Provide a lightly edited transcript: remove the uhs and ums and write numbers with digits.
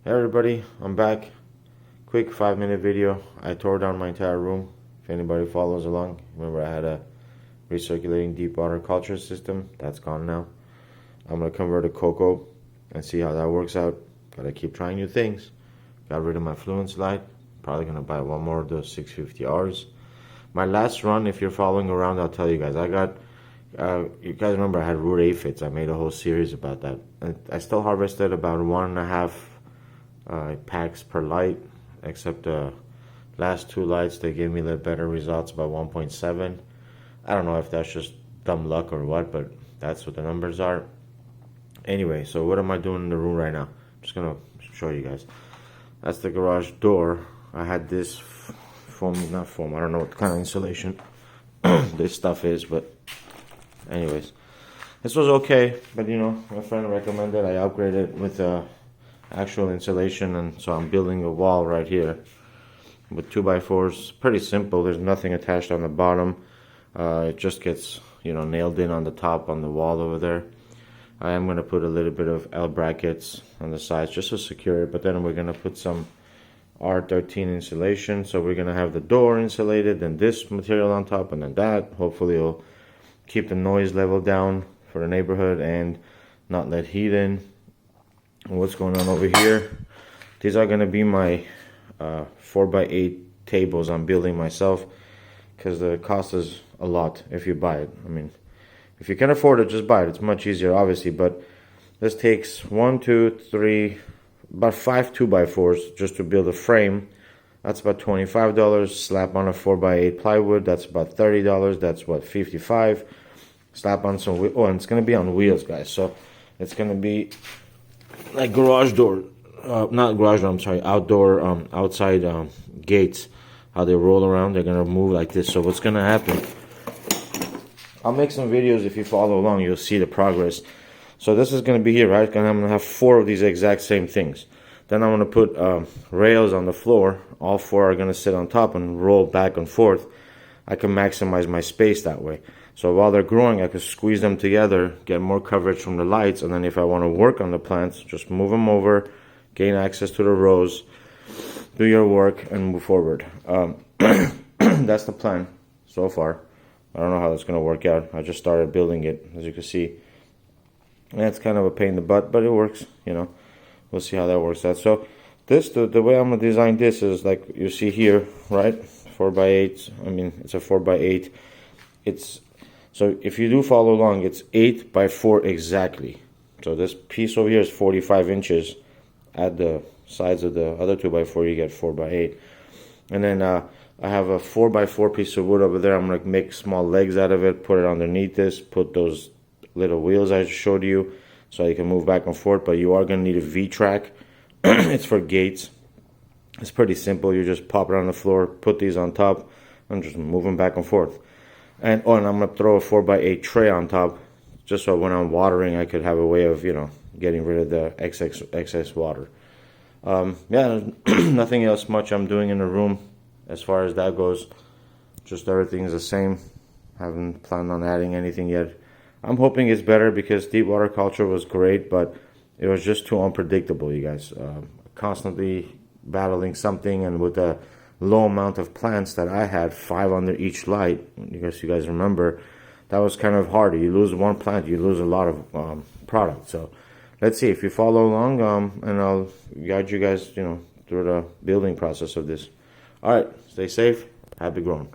Hey everybody, I'm back. Quick 5-minute video. I tore down my entire room. If anybody follows along, remember I had a recirculating deep water culture system. That's gone now. I'm gonna convert to COCO and see how that works out. Gotta keep trying new things. Got rid of my fluent slide. Probably gonna buy one more of those 650Rs. My last run, if you're following around, I'll tell you guys. I got, you guys remember I had root aphids. I made a whole series about that. And I still harvested about 1.5 packs per light, except the last 2 lights they gave me the better results, about 1.7. I don't know if that's just dumb luck or what, but that's what the numbers are. Anyway, so what am I doing in the room right now? I'm just gonna show you guys. That's the garage door. I had this foam, not foam, I don't know what kind of insulation this stuff is, but anyways, this was okay, but you know, my friend recommended I upgrade it with actual insulation, and so I'm building a wall right here with 2x4s. Pretty simple. There's nothing attached on the bottom. It just gets, you know, nailed in on the top on the wall over there. I am going to put a little bit of L brackets on the sides just to secure it, but then we're going to put some R13 insulation. So we're going to have the door insulated, then this material on top, and then that. Hopefully it'll keep the noise level down for the neighborhood and not let heat in. What's going on over here? These are going to be my 4x8 tables I'm building myself, because the cost is a lot if you buy it. I mean, if you can afford it, just buy it. It's much easier, obviously, but this takes 1, 2, 3, about 5 2x4s just to build a frame. That's about $25. Slap on a 4x8 plywood, that's about $30. That's what, $55. Slap on some, oh, and it's going to be on wheels, guys. So it's going to be like garage door, not garage door, I'm sorry, outdoor, outside gates, how they roll around. They're gonna move like this. So what's gonna happen, I'll make some videos. If you follow along, you'll see the progress. So this is gonna be here, right? And I'm gonna have 4 of these exact same things. Then I'm gonna put rails on the floor. All 4 are gonna sit on top and roll back and forth. I can maximize my space that way. So while they're growing, I can squeeze them together, get more coverage from the lights, and then if I want to work on the plants, just move them over, gain access to the rows, do your work, and move forward. That's the plan so far. I don't know how that's going to work out. I just started building it, as you can see. And it's kind of a pain in the butt, but it works, you know. We'll see how that works out. So this, the way I'm going to design this is like you see here, right? 4x8. I mean, it's a 4x8. So if you do follow along, it's 8x4 exactly. So this piece over here is 45 inches. At the sides of the other 2x4, you get 4x8. And then I have a 4x4 piece of wood over there. I'm going to make small legs out of it, put it underneath this, put those little wheels I showed you so you can move back and forth. But you are going to need a V-track. It's for gates. It's pretty simple. You just pop it on the floor, put these on top, and just move them back and forth. And I'm going to throw a 4x8 tray on top, just so when I'm watering, I could have a way of, you know, getting rid of the excess water. Yeah, nothing else much I'm doing in the room as far as that goes. Just everything's the same. Haven't planned on adding anything yet. I'm hoping it's better, because deep water culture was great, but it was just too unpredictable, you guys. Constantly battling something, and with the low amount of plants that I had, 5 under each light, I guess you guys remember, that was kind of hard. You lose one plant, you lose a lot of product. So let's see if you follow along, and I'll guide you guys, you know, through the building process of this. All right, stay safe, happy growing.